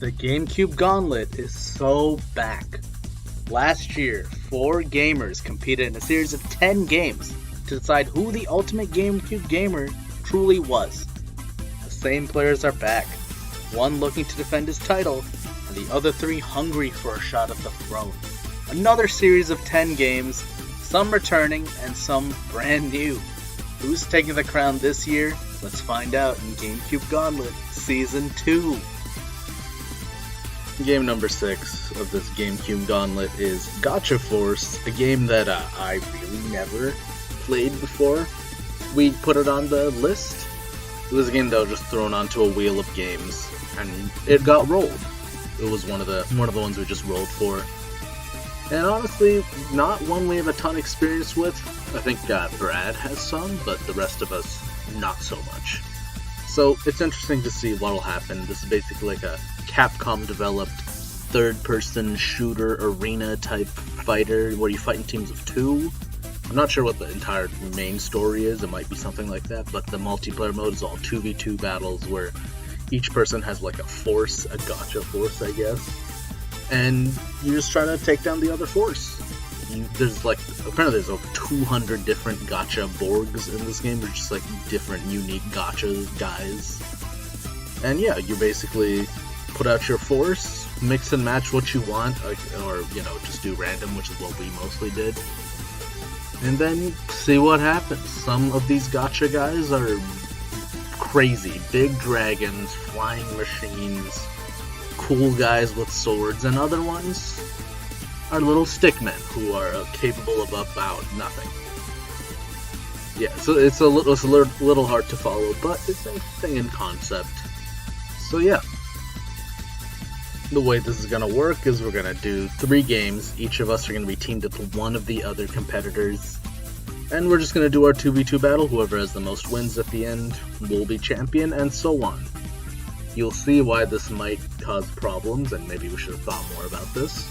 The GameCube Gauntlet is so back. Last year, 4 gamers competed in a series of 10 games to decide who the ultimate GameCube gamer truly was. The same players are back, one looking to defend his title, and the other 3 hungry for a shot at the throne. Another series of 10 games, some returning and some brand new. Who's taking the crown this year? Let's find out in GameCube Gauntlet Season 2. Game number 6 of this GameCube Gauntlet is Gotcha Force, a game that I really never played before. We put it on the list. It was a game that was just thrown onto a wheel of games, and it got rolled. It was one of the ones we just rolled for. And honestly, not one we have a ton of experience with. I think Brad has some, but the rest of us, not so much. So it's interesting to see what'll happen. This is basically like a Capcom-developed third-person shooter arena type fighter where you fight in teams of 2. I'm not sure what the entire main story is. It might be something like that, but the multiplayer mode is all 2v2 battles where each person has like a force, a gotcha force, I guess. And you just try to take down the other force. Apparently there's over 200 different gotcha Borgs in this game. They're just like different unique gotcha guys. And yeah, you basically put out your force, mix and match what you want, or just do random, which is what we mostly did. And then see what happens. Some of these gotcha guys are crazy. Big dragons, flying machines, cool guys with swords, and other ones are little stickmen who are capable of about nothing. Yeah, so it's a little hard to follow, but it's interesting in concept. So yeah, the way this is gonna work is we're gonna do 3 games. Each of us are gonna be teamed up with one of the other competitors, and we're just gonna do our 2v2 battle. Whoever has the most wins at the end will be champion, and so on. You'll see why this might cause problems, and maybe we should have thought more about this.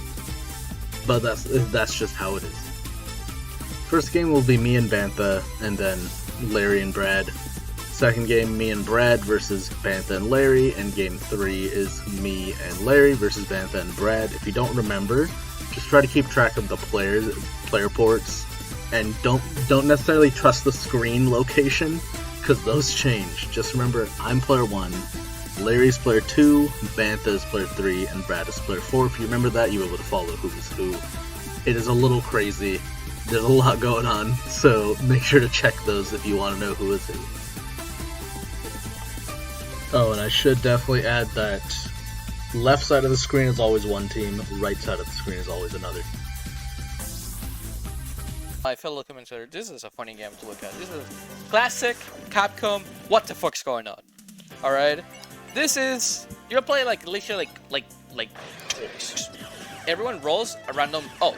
But that's just how it is. First game will be me and Bantha, and then Larry and Brad. Second game, me and Brad versus Bantha and Larry, and game 3 is me and Larry versus Bantha and Brad. If you don't remember, just try to keep track of the player ports, and don't necessarily trust the screen location, because those change. Just remember, I'm player 1. Larry's player 2, Bantha is player 3, and Brad is player 4. If you remember that, you'll be able to follow who is who. It is a little crazy. There's a lot going on, so make sure to check those if you want to know who is who. Oh, and I should definitely add that left side of the screen is always one team, right side of the screen is always another. My fellow commentator, this is a funny game to look at. This is classic Capcom. What the fuck's going on? Alright? This is, you're playing like literally like everyone rolls a random. Oh,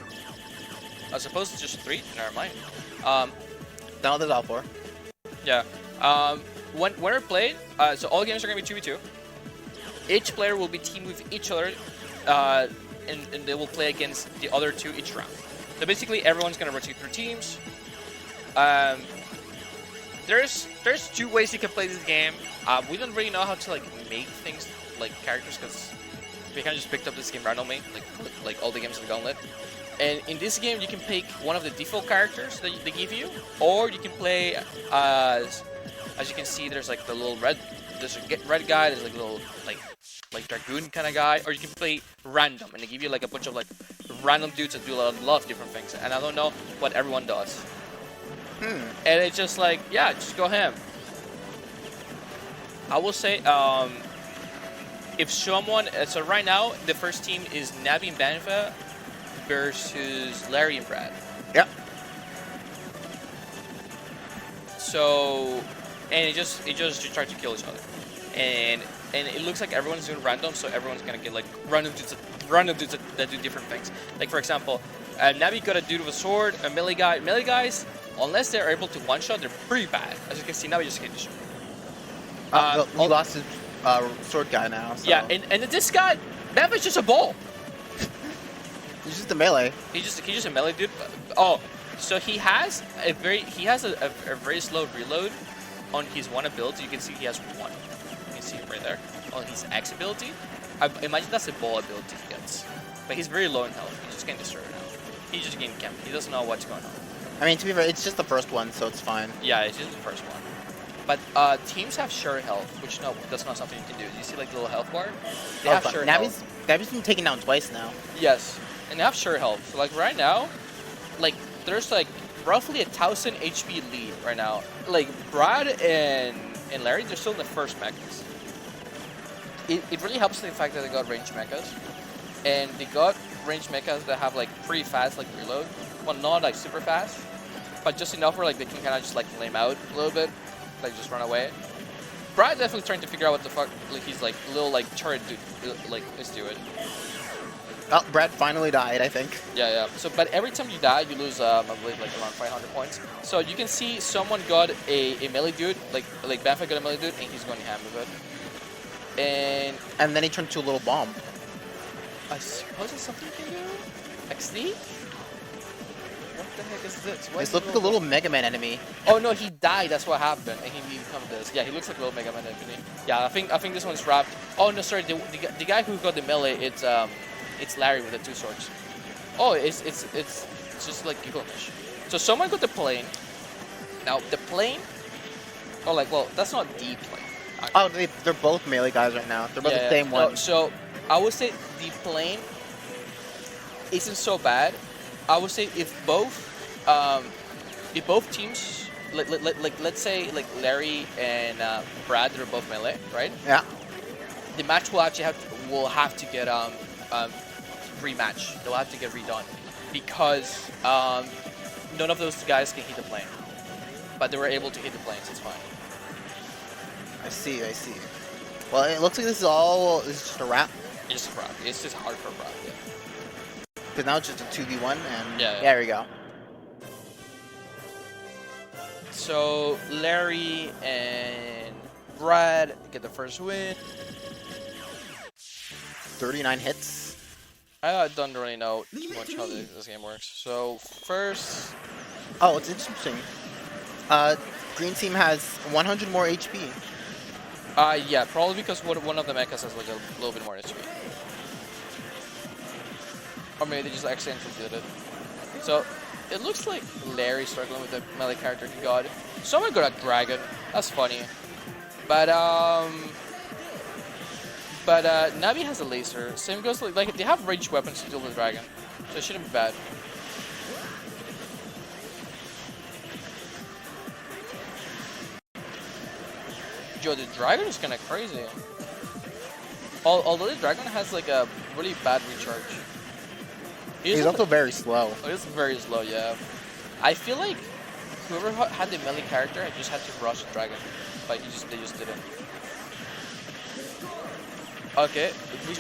as opposed to just 3. Never mind. Now there's all 4. Yeah. When we're played, so all games are gonna be 2v2. Each player will be teamed with each other, and they will play against the other 2 each round. So basically, everyone's gonna rotate through teams. There's 2 ways you can play this game. We don't really know how to make things like characters because we kind of just picked up this game randomly, like all the games in the Gauntlet. And in this game, you can pick one of the default characters that they give you, or you can play as you can see, there's like the little red guy. There's like a little like dragoon kind of guy, or you can play random, and they give you like a bunch of like random dudes that do a lot of different things. And I don't know what everyone does. And it's just like, yeah, just go ham. I will say, if someone, so right now, the first team is Nabi and Bantha versus Larry and Brad. Yep. So, and it just you try to kill each other, and it looks like everyone's doing random, so everyone's gonna get like random dudes that do different things. Like for example, Nabi got a dude with a sword, a melee guy. Melee guys, unless they're able to one-shot, they're pretty bad. As you can see, now he just can't destroy. He lost his sword guy now. So. Yeah, and this guy, Bantha's just a ball. He's just a melee. He's just a melee dude. Oh, so he has a very slow reload on his one ability. You can see he has 1. You can see it right there on his X ability. I imagine that's a ball ability he gets. But he's very low in health. He's just getting destroyed now. He's just getting camped. He doesn't know what's going on. I mean, to be fair, it's just the first one, so it's fine. Yeah, it's just the first one. But teams have sure health, which no, that's not something you can do. You see like the little health bar? They have sure health. Navi's been taken down twice now. Yes, and they have sure health. So like right now, like there's like roughly 1,000 HP lead right now. Like Brad and Larry, they're still in the first mechas. It really helps the fact that they got ranged mechas, and they got ranged mechas that have like pretty fast like reload. Well, not like super fast, but just enough where like they can kind of just like flame out a little bit, like just run away. Brad definitely trying to figure out what the fuck like he's like little like turret dude like is doing. Oh, Brad finally died, I think. Yeah. So, but every time you die, you lose, I believe, like around 500 points. So you can see someone got a melee dude, like Banfa got a melee dude, and he's going ham with it. And then he turned to a little bomb. I suppose it's something you can do. XD. What the heck is this? This looks like a little Mega Man enemy. Oh no, he died. That's what happened, and he became this. Yeah, he looks like a little Mega Man enemy. Yeah, I think this one's wrapped. Oh no, sorry, the guy who got the melee, it's Larry with the 2 swords. Oh, it's just like Gilgamesh. So someone got the plane. Now the plane. Oh, like well, that's not the plane. Oh, they're both melee guys right now. They're both the same one. No, so I would say the plane isn't so bad. I would say if both teams, like let's say like Larry and Brad, they're both melee, right? Yeah. The match will actually have to get rematch. They'll have to get redone because none of those guys can hit the plane, but they were able to hit the planes. It's fine. I see. Well, it looks like this is just a wrap. It's just a wrap. It's just hard for a wrap. Yeah. Because now it's just a 2v1, and yeah, there we go. So Larry and Brad get the first win. 39 hits. I don't really know too much how this game works. So first, oh, it's interesting. Green team has 100 more HP. Yeah, probably because one of the mechas has like a little bit more HP. Or maybe they just accidentally did it. So it looks like Larry's struggling with the melee character he got. Someone got a dragon. That's funny. But Navi has a laser. Same goes like they have ranged weapons to deal with the dragon, so it shouldn't be bad. Yo, the dragon is kind of crazy. Although the dragon has like a really bad recharge. He's also very slow. Oh, he's very slow, yeah. I feel like whoever had the melee character just had to rush the dragon, but they just didn't. Okay,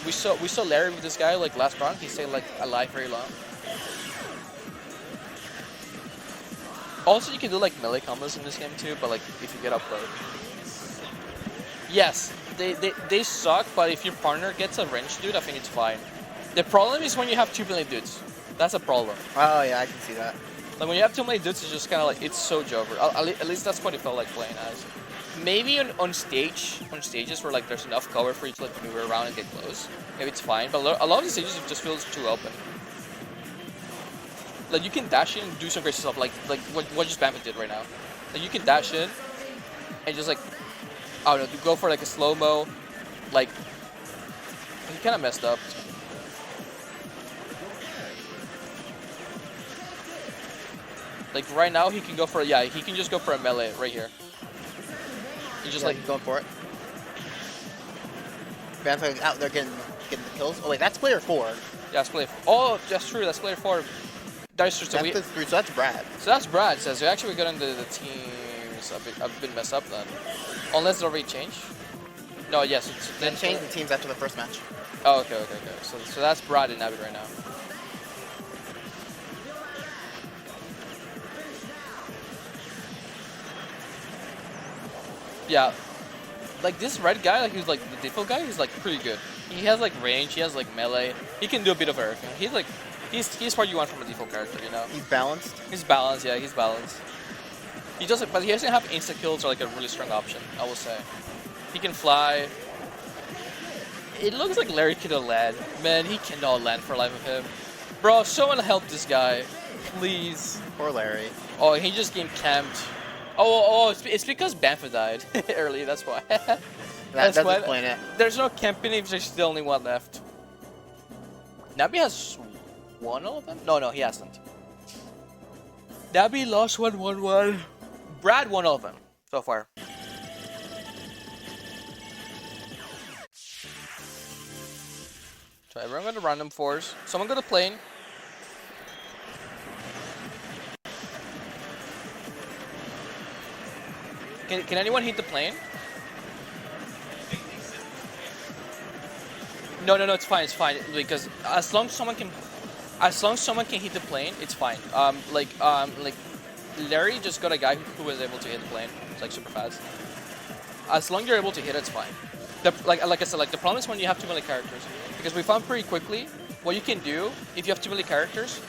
we saw Larry with this guy like last round. He stayed like alive very long. Also, you can do like melee combos in this game too, but like if you get up close. Yes, they suck, but if your partner gets a ranged dude, I think it's fine. The problem is when you have too many dudes. That's a problem. Oh yeah, I can see that. Like when you have too many dudes, it's just kind of like it's so jover. At least that's what it felt like playing as. Maybe on stages where like there's enough cover for you to like move around and get close, maybe it's fine. But a lot of the stages it just feels too open. Like you can dash in and do some crazy stuff, like what just Bamba did right now. Like you can dash in and just like I don't know, go for like a slow mo. Like he kind of messed up. Like right now he can go for he can just go for a melee right here. He's just like going for it. Banfa out there getting the kills. Oh wait, that's player 4. Yeah, that's player 4. Oh, that's true. That's player 4. That's true. So that's Brad. So that's Brad. So we actually got into the teams a bit messed up then. Unless it already changed. No, yes. Then change the teams after the first match. Oh, okay. So that's Brad and Navi right now. Yeah, like this red guy, like he's like the default guy, he's like pretty good. He has like range, he has like melee, he can do a bit of everything. He's like, he's what you want from a default character, you know? He's balanced? He's balanced, yeah, he's balanced. He doesn't, but he doesn't have insta kills or like a really strong option, I will say. He can fly, It looks like Larry cannot land. Man, he cannot land for the life of him. Bro, someone help this guy. Please. Poor Larry. Oh, he just getting camped. Oh, it's because Banfa died early, that's why. That That's does why explain it. there's no camping if there's the only one left. Nabi has won all of them? No, he hasn't. Nabi lost 1-1-1. Brad won all of them so far. So everyone go to random fours. Someone go to plane. Can anyone hit the plane? No, it's fine, because as long as someone can hit the plane, it's fine. Like Larry just got a guy who was able to hit the plane. It's like super fast. As long as you're able to hit it, it's fine. Like I said, like the problem is when you have too many characters, because we found pretty quickly what you can do if you have too many characters.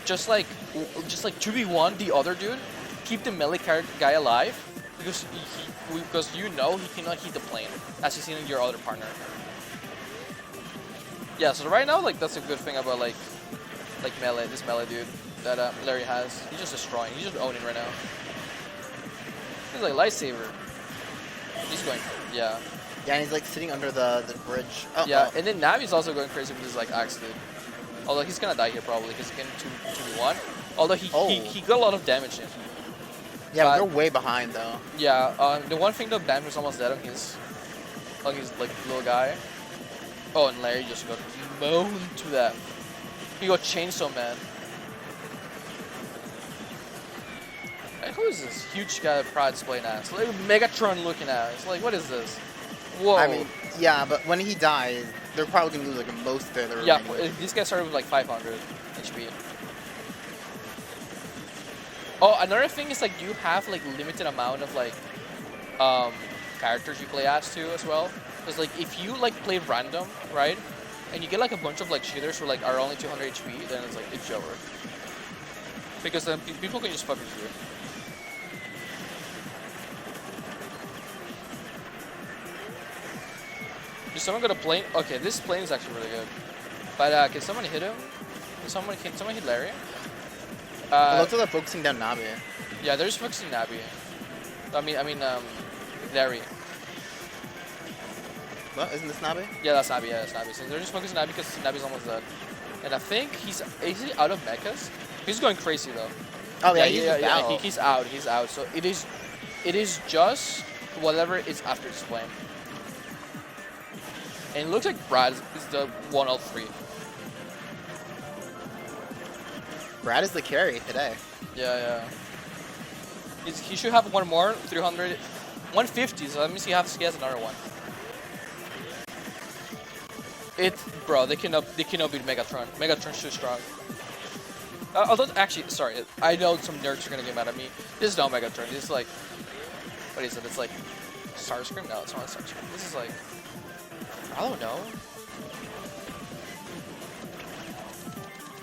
Just like 2v1 the other dude, keep the melee guy alive, because you know he cannot hit the plane, as you seen in your other partner. Yeah, so right now, like, that's a good thing about like melee, this melee dude that Larry has. He's just destroying. He's just owning right now. He's like lightsaber. He's going, yeah. Yeah, and he's like sitting under the bridge. Oh, Yeah, oh. and then Navi's also going crazy with his like axe dude. Although he's gonna die here probably because he's getting 2v1. Although he got a lot of damage in. Yeah, but they're way behind though. Yeah, the one thing though, Bam was almost dead on his like little guy. Oh, and Larry just got moaned to that. He got Chainsaw Man. Hey, who is this huge guy that Pride's playing as? Like Megatron looking ass. Like, what is this? Whoa. I mean, yeah, but when he dies, they're probably gonna lose like most of their yeah, remaining. these guys started with like 500 HP. Oh, another thing is like you have like limited amount of like characters you play as too as well. Because like if you like play random, right, and you get like a bunch of like cheaters who like are only 200 HP, then it's like it's over. Because then people can just fuck with you. Is someone got a plane? Okay, this plane is actually really good. But can someone hit him? Can someone hit Larry? It looks like they're focusing down Nabi. Yeah, they're just focusing Nabi. I mean, Larry. What? Isn't this Nabi? Yeah, that's Nabi. Yeah, that's Nabi. So they're just focusing Nabi because Nabi's almost dead. And I think is he out of mechas? He's going crazy though. Oh yeah, he's out. He's out. He's out. So it is just whatever is after this plane. And it looks like Brad is the 103. Brad is the carry today. Yeah. He should have one more, 300, 150. So let me see if he has another one. Bro, they cannot beat Megatron. Megatron's too strong. Although, actually, sorry, I know some nerds are gonna get mad at me. This is not Megatron. This is like, what is it? It's like Starscream? No, it's not Starscream. This is like, I don't know.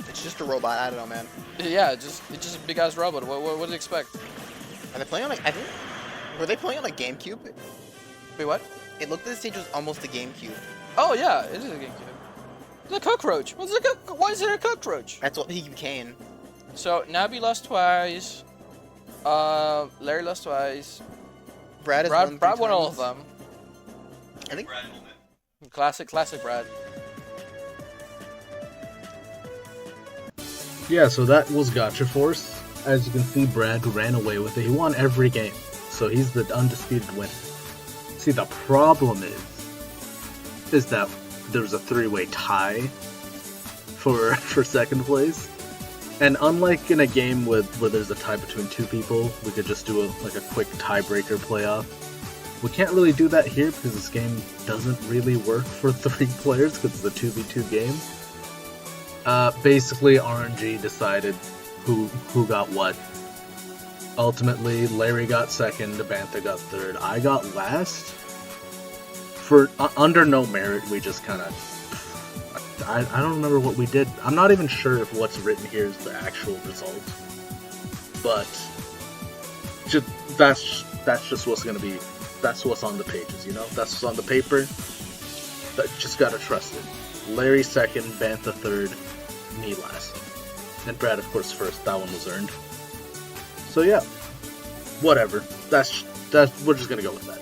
It's just a robot. I don't know, man. Yeah, it's just a big ass robot. What do you expect? Are they playing on like? I think. Were they playing on a GameCube? Wait, what? It looked like the stage was almost a GameCube. Oh yeah, it is a GameCube. It's a cockroach. Why is there a cockroach? That's what he became. So Nabi lost twice. Larry lost twice. Brad won all of them. I think. Classic Brad. Yeah, so that was Gotcha Force. As you can see, Brad ran away with it. He won every game, so he's the undisputed winner. See, the problem is that there's a three-way tie for second place. And unlike in a game where there's a tie between two people, we could just do a quick tiebreaker playoff. We can't really do that here because this game doesn't really work for 3 players because it's a 2v2 game. Basically, RNG decided who got what. Ultimately, Larry got second, Bantha got third, I got last. For under no merit, we just kind of... I don't remember what we did. I'm not even sure if what's written here is the actual result. But that's just what's gonna be. That's what's on the pages, you know? That's what's on the paper. Just gotta trust it. Larry second, Bantha third, me last. And Brad, of course, first. That one was earned. So yeah, whatever. That's we're just gonna go with that.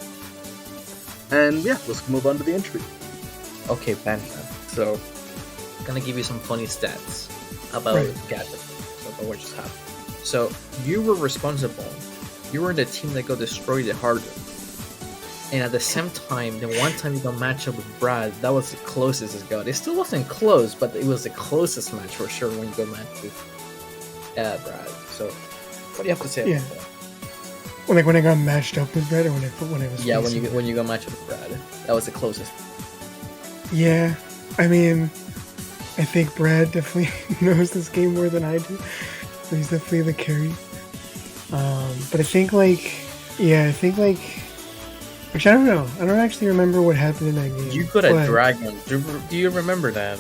And yeah, let's move on to the interview. Okay, Bantha. So, I'm gonna give you some funny stats about Gadget. So about what just happened. So, you were responsible. You were the team that got destroyed the hardest. And at the same time, the one time you got matched up with Brad, that was the closest it got. It still wasn't close, but it was the closest match for sure when you got matched with Brad. So, what do you have to say about that? When I got matched up with Brad, or when I was when you got matched up with Brad, that was the closest. Yeah, I mean, I think Brad definitely knows this game more than I do. So he's definitely the carry. But I think which I don't know. I don't actually remember what happened in that game. You got a dragon. Do you remember that?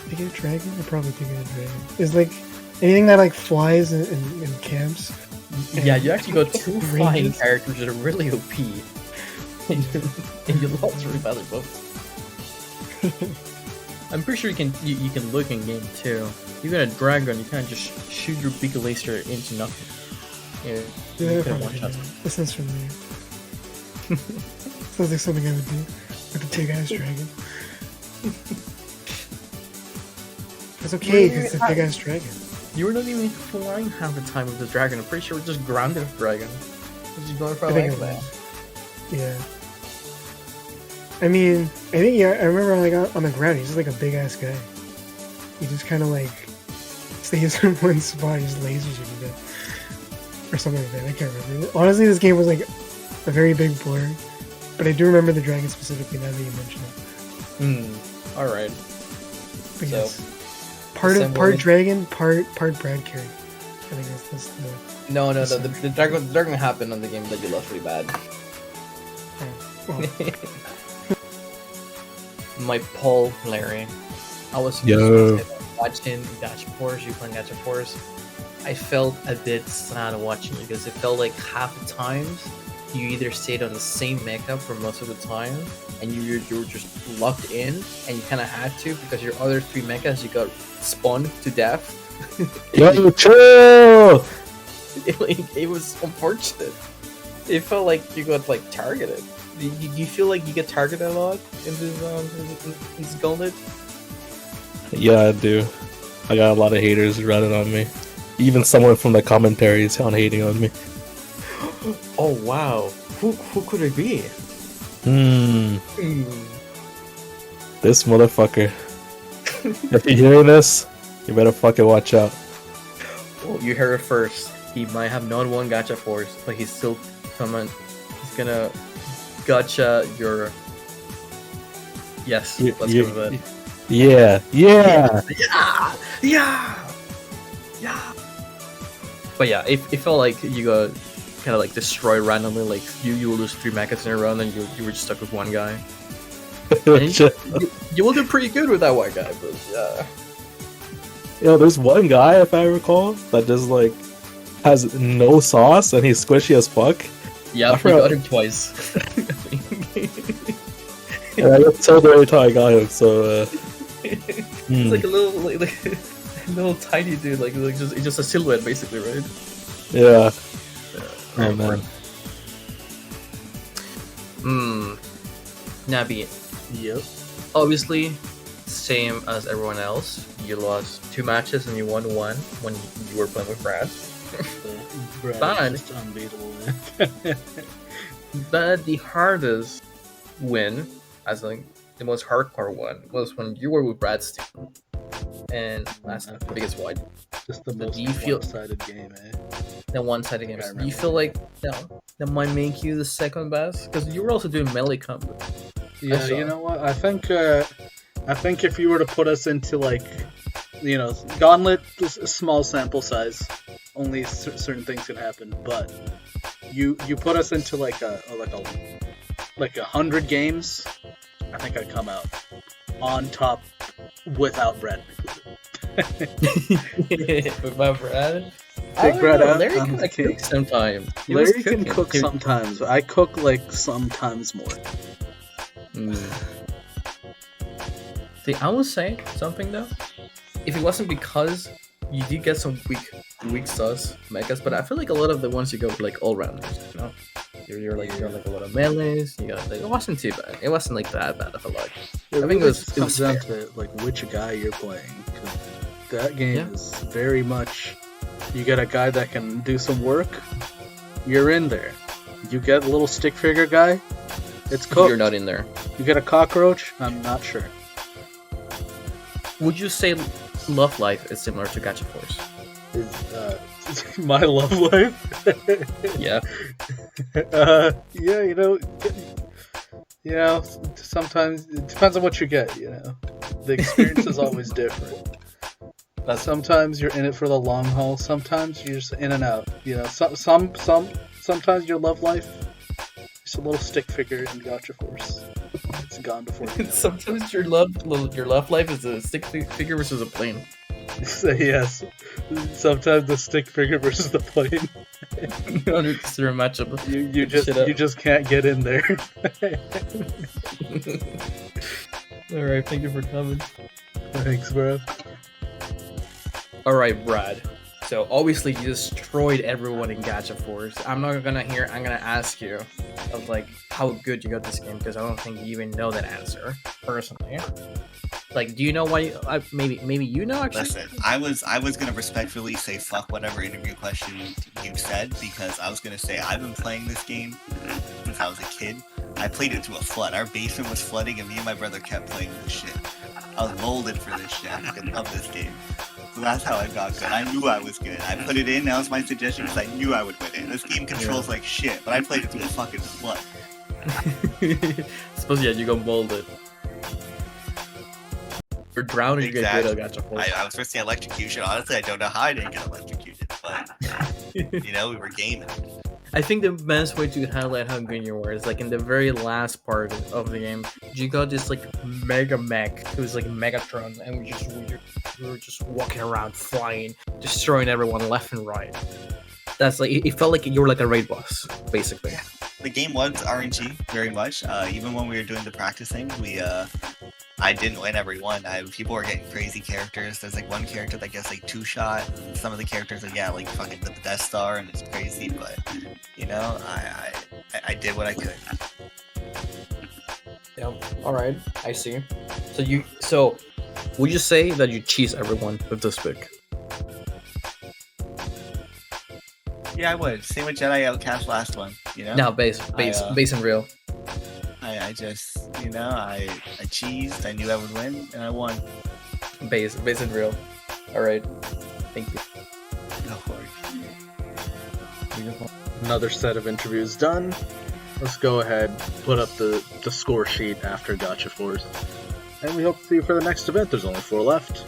Did I get a dragon? I probably did get a dragon. It's like anything that like flies in camps. Yeah, you actually got two flying characters that are really OP. and you lost really badly both. I'm pretty sure you can look in game too. You got a dragon, you can't just shoot your big laser into nothing. Yeah, that sounds familiar. Sounds like something I would do. Like a big ass dragon. That's okay, because it's a big ass dragon. You were not even flying half the time with the dragon. I'm pretty sure we're just grounded with dragon. Just going for a leg that. Yeah. I mean, I remember like on the ground, he's just like a big ass guy. He just kind of like stays in one spot, he just lasers you to death. Or something like that, I can't remember. Honestly, this game was like a very big blur. But I do remember the dragon specifically now that you mention it. Alright. But yes. Part dragon, part Brad carry. I think that's the... No, the dragon happened on the game that you lost really bad. Well. My Pall Larry. I was watching Gacha Force, you playing Gacha Force. I felt a bit sad watching it because it felt like half the times you either stayed on the same mecha for most of the time and you were just locked in and you kind of had to because your other three mechas you got spawned to death. Yo, chill! It was unfortunate. It felt like you got like targeted. Do you feel like you get targeted a lot in this Gauntlet? Yeah, I do. I got a lot of haters running on me. Even someone from the commentaries on hating on me. Oh wow, who could it be? This motherfucker. If you're hearing this, you better fucking watch out. Well, you heard it first. He might have not won Gacha Force, but he's still coming. He's gonna gacha your. Yes, let's go with it. Yeah. But yeah, it felt like you got kind of like destroyed randomly. Like you will lose 3 mechas in a row, and then you were just stuck with one guy. You will do pretty good with that one guy, but yeah. There's one guy, if I recall, that just like has no sauce and he's squishy as fuck. Yeah, I got him twice. Yeah, I got told every time I got him, so It's like a little tiny dude, like just a silhouette basically, right? Yeah. Oh man. Nabi. Yep. Obviously, same as everyone else. You lost 2 matches and you won 1 when you were playing with Brad. Brad is just unbeatable, man. But the hardest win, as like the most hardcore one, was when you were with Brad's team. And that's the biggest one. Just the most one-sided game, eh? The one-sided game. Do you feel like that might make you the second best? Because you were also doing melee combo. Yeah, you know what? I think if you were to put us into like, Gauntlet, a small sample size, only certain things could happen. But you put us into like a 100 games, I think I'd come out on top without Brad. Without Brad? Take Brad out. Larry can cook sometimes. Larry can cook sometimes. I cook like sometimes more. See, I will say something though. If it wasn't because you did get some weak sus mechas, but I feel like a lot of the ones you go were like all rounders, you know. You're like you got like a lot of melees. You got like it wasn't too bad. It wasn't like that bad of a lot. I think it was comes down fair. to like which guy you're playing. 'Cause that game Yeah. is very much. You get a guy that can do some work, you're in there. You get a little stick figure guy, it's cooked. You're not in there. You get a cockroach, I'm not sure. Would you say Love Life is similar to Gacha Force? Is my love life? Yeah. Yeah, sometimes it depends on what you get. The experience is always different. Sometimes you're in it for the long haul. Sometimes you're just in and out. Sometimes your love life is a little stick figure in Gacha Force. It's gone before you know it. Sometimes your love life is a stick figure versus a plane. So, yes. Sometimes the stick figure versus the plane. 100% matchup. You just can't get in there. All right, thank you for coming. Thanks, bro. All right, Brad. So obviously you destroyed everyone in Gacha Force. I'm gonna ask you of like how good you got this game because I don't think you even know that answer personally. Like, do you know why? Maybe you know actually. Listen, I was gonna respectfully say fuck whatever interview question you said because I was gonna say I've been playing this game since I was a kid. I played it to a flood. Our basement was flooding, and me and my brother kept playing this shit. I was molded for this shit. I fucking love this game. So that's how I got good. I knew I was good. I put it in. That was my suggestion because I knew I would win it. This game controls like shit, but I played it to a fucking flood. Suppose you go molded. Or drown or you get good at Gacha Force. I was first saying electrocution. Honestly, I don't know how I didn't get electrocuted, but we were gaming. I think the best way to highlight how good you were is like in the very last part of the game, you got this like mega mech. It was like Megatron, and we were just walking around, flying, destroying everyone left and right. That's like it felt like you were like a raid boss, basically. The game was RNG very much. Even when we were doing the practicing, I didn't win every one. People were getting crazy characters. There's like one character that gets like 2-shot. Some of the characters are like fucking the Death Star, and it's crazy. But I did what I could. Yeah. All right. I see. So would you say that you cheese everyone with this pick? Yeah, I would. Same with Jedi Outcast last one. No, base and real. I just I cheesed. I knew I would win, and I won. Base and real. All right. Thank you. No worries. Another set of interviews done. Let's go ahead, put up the score sheet after Gacha Force. And we hope to see you for the next event. There's only 4 left.